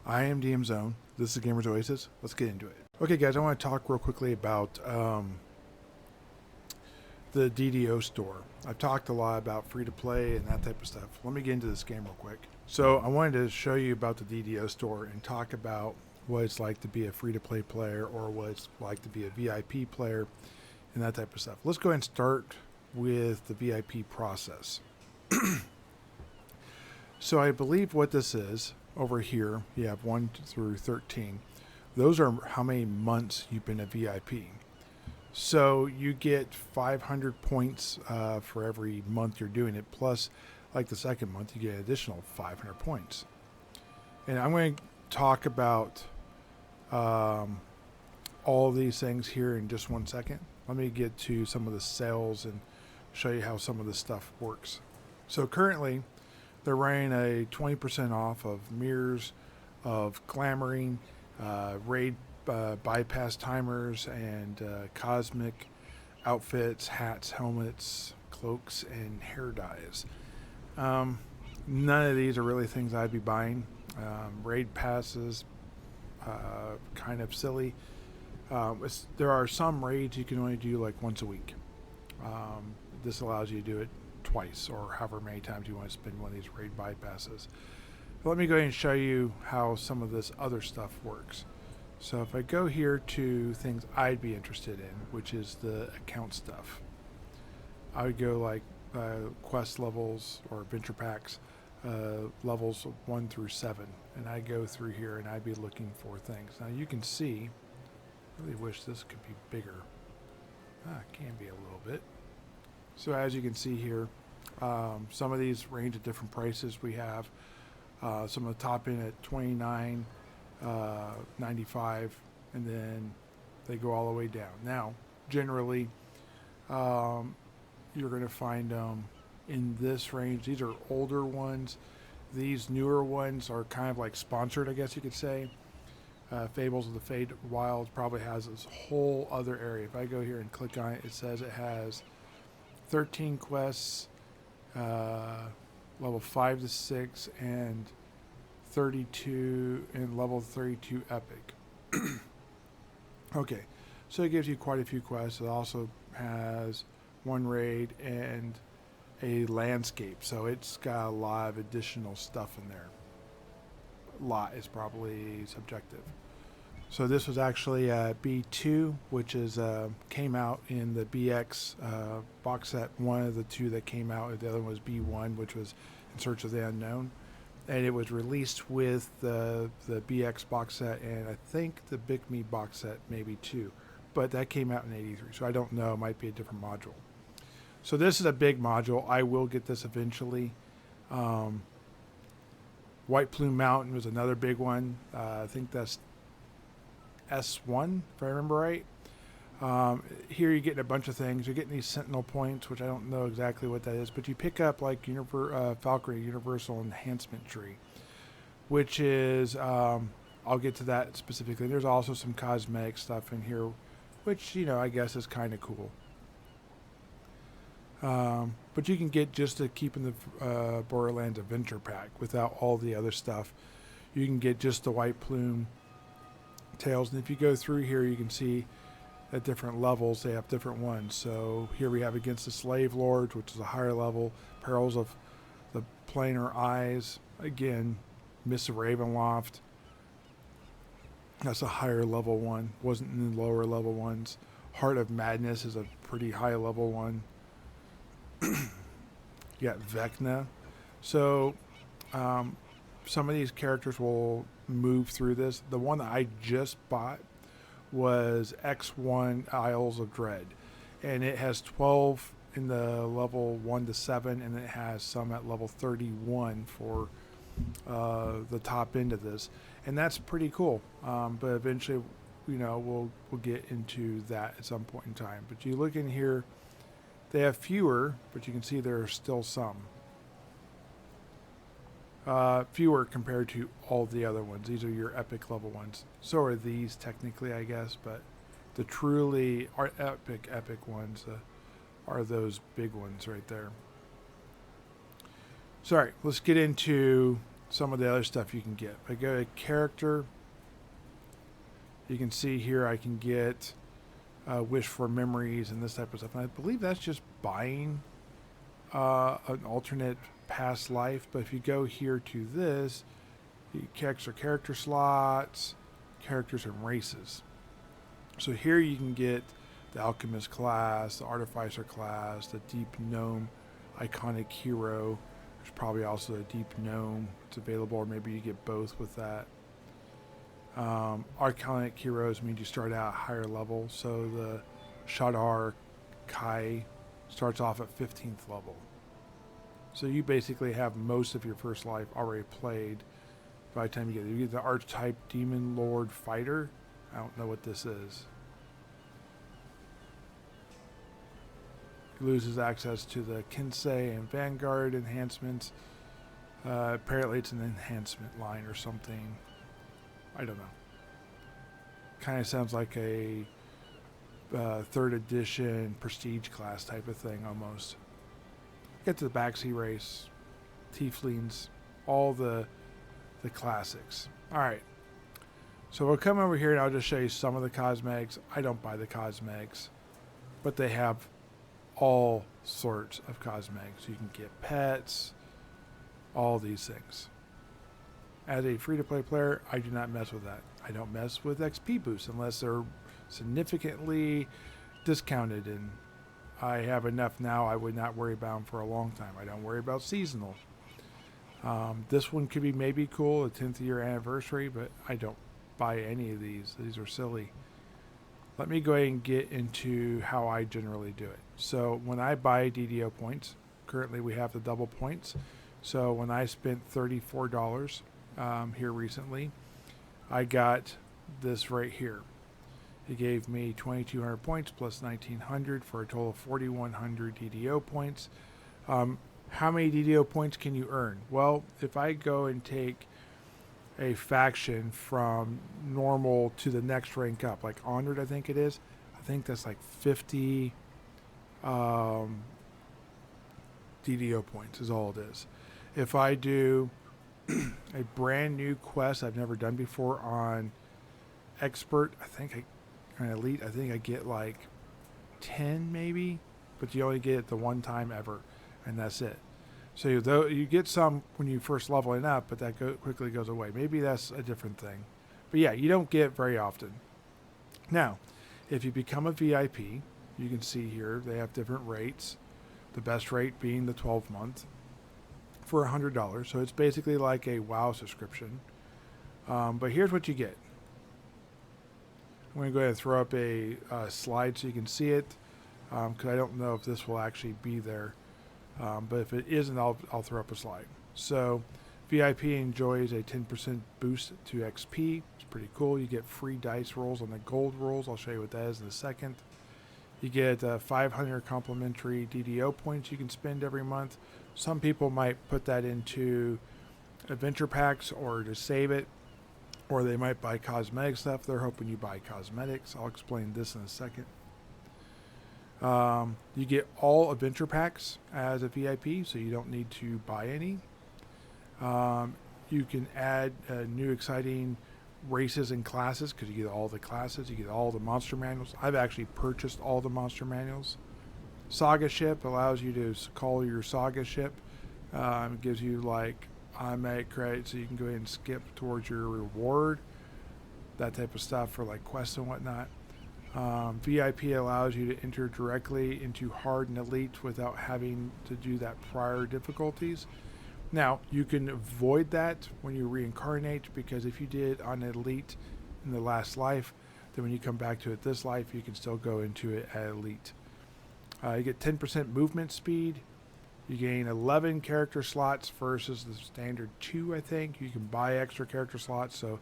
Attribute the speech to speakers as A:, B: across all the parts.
A: I am DM Zone. This is Gamers Oasis. Let's get into it. Okay, guys, I want to talk real quickly about the DDO store. I've talked a lot about free to play and that type of stuff. Let me get into this game real quick. So, I wanted to show you about the DDO store and talk about what it's like to be a free to play player or what it's like to be a VIP player and that type of stuff. Let's go ahead and start with the VIP process. So, I believe what this is over here, you have 1 through 13. Those are how many months you've been a VIP. So you get 500 points for every month you're doing it. Plus, like the second month, you get an additional 500 points. And I'm going to talk about all of these things here in just 1 second. Let me get to some of the sales and show you how some of this stuff works. So currently, they're running a 20% off of mirrors, of clamoring, raid bypass timers, and cosmic outfits, hats, helmets, cloaks, and hair dyes. None of these are really things I'd be buying. Raid passes, kind of silly. There are some raids you can only do like once a week. This allows you to do it twice or however many times you want to spend one of these raid bypasses. But let me go ahead and show you how some of this other stuff works. So if I go here to things I'd be interested in, which is the account stuff, I would go like quest levels or adventure packs, levels 1 through 7, and I go through here and I'd be looking for things. Now you can see, I really wish this could be bigger. It can be a little bit. So as you can see here, some of these range at different prices. We have some of the top end at $29.95, and then they go all the way down. Now, generally, you're going to find them in this range. These are older ones. These newer ones are kind of like sponsored, I guess you could say. Fables of the Fade Wild probably has this whole other area. If I go here and click on it, it says it has 13 quests, level 5 to 6, and 32 and level 32 epic. Okay, so it gives you quite a few quests. It also has one raid and a landscape, so it's got a lot of additional stuff in there. A lot is probably subjective. So this was actually B2, which is came out in the BX box set. One of the two that came out, the other one was B1, which was In Search of the Unknown. And it was released with the BX box set, and I think the Big Me box set maybe too. But that came out in 83, so I don't know. It might be a different module. So this is a big module. I will get this eventually. White Plume Mountain was another big one. I think that's S1, if I remember right. Here you're getting a bunch of things. You're getting these Sentinel points, which I don't know exactly what that is, but you pick up like Valkyrie Universal Enhancement Tree, which is, I'll get to that specifically. There's also some cosmetic stuff in here, which, I guess is kind of cool. But you can get just to keep in the Borderlands Adventure Pack without all the other stuff. You can get just the White Plume tails, and if you go through here, you can see at different levels they have different ones. So here we have Against the Slave Lords, which is a higher level. Perils of the Planar Eyes, again, Mists of Ravenloft, that's a higher level one, wasn't in the lower level ones. Heart of Madness is a pretty high level one. You got Vecna. So some of these characters will move through this. The one that I just bought was X1 Isles of Dread, and it has 12 in the level 1 to 7, and it has some at level 31 for the top end of this, and that's pretty cool. But eventually, we'll get into that at some point in time. But you look in here, they have fewer, but you can see there are still some. Fewer compared to all the other ones. These are your epic level ones. So are these technically, I guess, but the truly epic ones are those big ones right there. So, all right, let's get into some of the other stuff you can get. If I go to character, you can see here I can get wish for memories and this type of stuff. And I believe that's just buying an alternate past life. But if you go here to this, you get extra character slots, characters and races. So here you can get the Alchemist class, the Artificer class, the Deep Gnome Iconic Hero. There's probably also a Deep Gnome that's available, or maybe you get both with that. Iconic Heroes means you start out higher level, so the Shadar Kai starts off at 15th level. So you basically have most of your first life already played by the time you get there. You get the Archetype Demon Lord Fighter. I don't know what this is. He loses access to the Kinsei and Vanguard enhancements. Apparently it's an enhancement line or something. I don't know. Kind of sounds like a 3rd edition prestige class type of thing almost. Get to the Baxi race, Tieflings, all the classics. Alright. So we'll come over here and I'll just show you some of the cosmetics. I don't buy the cosmetics, but they have all sorts of cosmetics. You can get pets, all these things. As a free-to-play player, I do not mess with that. I don't mess with XP boosts unless they're significantly discounted, and I have enough now I would not worry about them for a long time. I don't worry about seasonal. This one could be maybe cool, a 10th year anniversary, but I don't buy any of these. These are silly. Let me go ahead and get into how I generally do it. So when I buy DDO points, currently we have the double points. So when I spent $34 here recently, I got this right here. It gave me 2,200 points plus 1,900 for a total of 4,100 DDO points. How many DDO points can you earn? Well, if I go and take a faction from normal to the next rank up, like Honored I think it is, I think that's like 50 DDO points is all it is. If I do a brand new quest I've never done before on Expert, on Elite, I think I get like 10 maybe, but you only get it the one time ever, and that's it. So you get some when you first leveling up, but that quickly goes away. Maybe that's a different thing. But yeah, you don't get it very often. Now, if you become a VIP, you can see here they have different rates. The best rate being the 12-month for $100. So it's basically like a WoW subscription. But here's what you get. I'm going to go ahead and throw up a slide so you can see it, because I don't know if this will actually be there. But if it isn't, I'll throw up a slide. So VIP enjoys a 10% boost to XP. It's pretty cool. You get free dice rolls on the gold rolls. I'll show you what that is in a second. You get 500 complimentary DDO points you can spend every month. Some people might put that into adventure packs or to save it, or they might buy cosmetic stuff. They're hoping you buy cosmetics. I'll explain this in a second. You get all adventure packs as a VIP, so you don't need to buy any. You can add new exciting races and classes because you get all the classes. You get all the monster manuals. I've actually purchased all the monster manuals. Saga ship allows you to call your saga ship. It gives you like automatic credit, so you can go ahead and skip towards your reward. That type of stuff for like quests and whatnot. VIP allows you to enter directly into hard and elite without having to do that prior difficulties. Now, you can avoid that when you reincarnate, because if you did on elite in the last life, then when you come back to it this life, you can still go into it at elite. You get 10% movement speed. You gain 11 character slots versus the standard 2, I think. You can buy extra character slots, so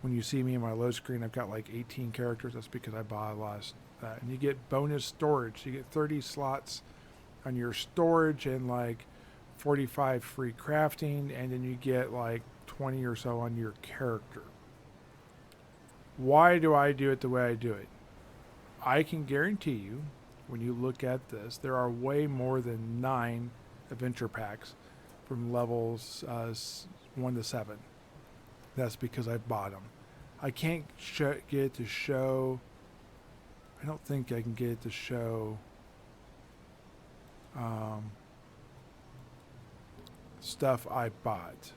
A: when you see me in my load screen, I've got like 18 characters. That's because I bought a lot of that. And you get bonus storage. You get 30 slots on your storage and like 45 free crafting, and then you get like 20 or so on your character. Why do I do it the way I do it? I can guarantee you, when you look at this, there are way more than 9 adventure packs from levels 1 to 7. That's because I bought them. I can't get it to show. I don't think I can get it to show stuff I bought.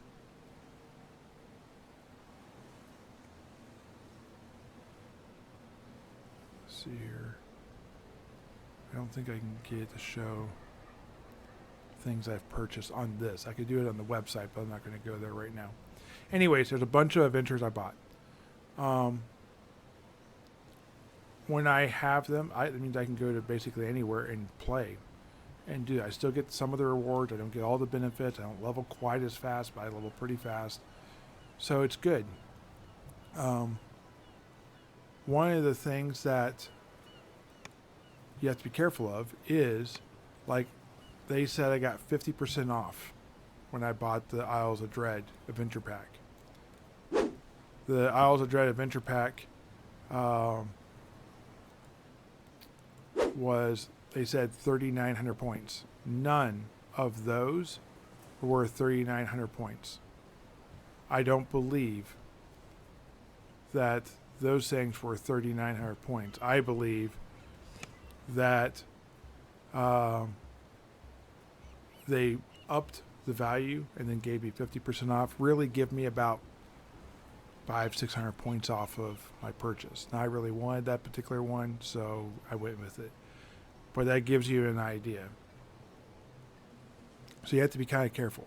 A: Let's see here. I don't think I can get it to show things I've purchased on this. I could do it on the website, but I'm not going to go there right now. Anyways, there's a bunch of adventures I bought. When I have them, I mean, I can go to basically anywhere and play and do. I still get some of the rewards. I don't get all the benefits. I don't level quite as fast, but I level pretty fast. So it's good. One of the things that you have to be careful of is, like, they said I got 50% off when I bought the Isles of Dread Adventure Pack. The Isles of Dread Adventure Pack was, they said, 3,900 points. None of those were worth 3,900 points. I don't believe that those things were 3,900 points. I believe that they upped the value and then gave me 50% off. Really give me about 500-600 points off of my purchase. Now, I really wanted that particular one, so I went with it. But that gives you an idea. So you have to be kind of careful.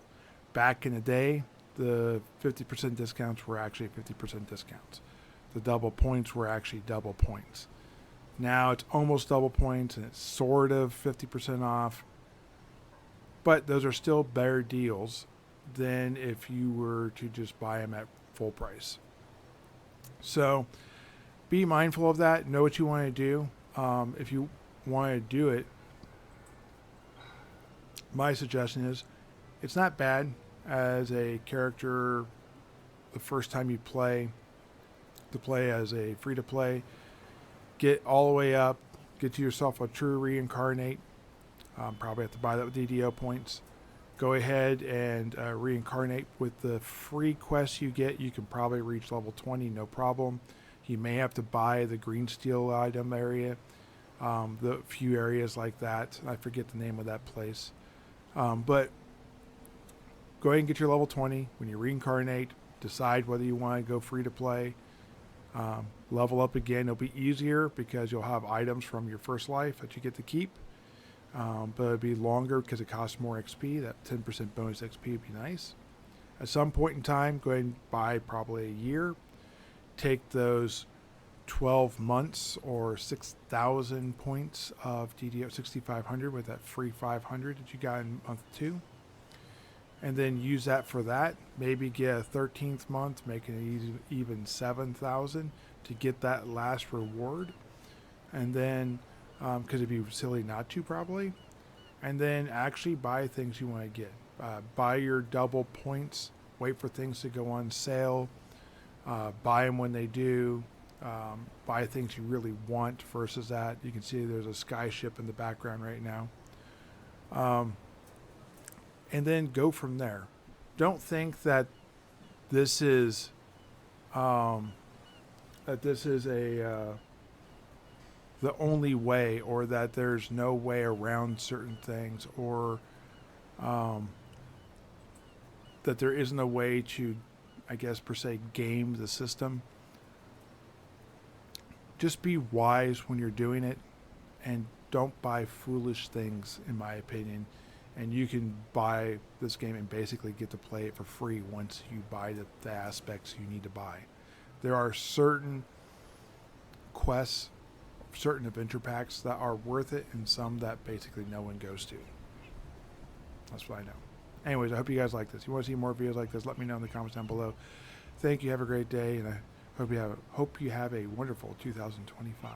A: Back in the day, the 50% discounts were actually 50% discounts. The double points were actually double points. Now it's almost double points, and it's sort of 50% off. But those are still better deals than if you were to just buy them at full price. So be mindful of that. Know what you want to do. If you want to do it, my suggestion is, it's not bad as a character the first time you play, to play as a free-to-play. Get all the way up. Get to yourself a true reincarnate. Probably have to buy that with DDO points. Go ahead and reincarnate. With the free quests you get, you can probably reach level 20, no problem. You may have to buy the green steel item area. The few areas like that. I forget the name of that place. But go ahead and get your level 20. When you reincarnate, decide whether you want to go free to play. Level up again. It'll be easier because you'll have items from your first life that you get to keep. But it'll be longer because it costs more XP. That 10% bonus XP would be nice. At some point in time, go ahead and buy probably a year. Take those 12 months or 6,000 points of DDO 6,500 with that free 500 that you got in month 2. And then use that for that. Maybe get a 13th month, making it even 7,000 to get that last reward. And then, because it'd be silly not to probably. And then actually buy things you want to get. Buy your double points. Wait for things to go on sale. Buy them when they do. Buy things you really want versus that. You can see there's a sky ship in the background right now. And then go from there. Don't think that this is the only way, or that there's no way around certain things, or that there isn't a way to, I guess, per se, game the system. Just be wise when you're doing it, and don't buy foolish things, in my opinion. And you can buy this game and basically get to play it for free once you buy the aspects you need to buy. There are certain quests, certain adventure packs that are worth it, and some that basically no one goes to. That's what I know. Anyways, I hope you guys like this. If you want to see more videos like this, let me know in the comments down below. Thank you. Have a great day, and I hope you have a wonderful 2025.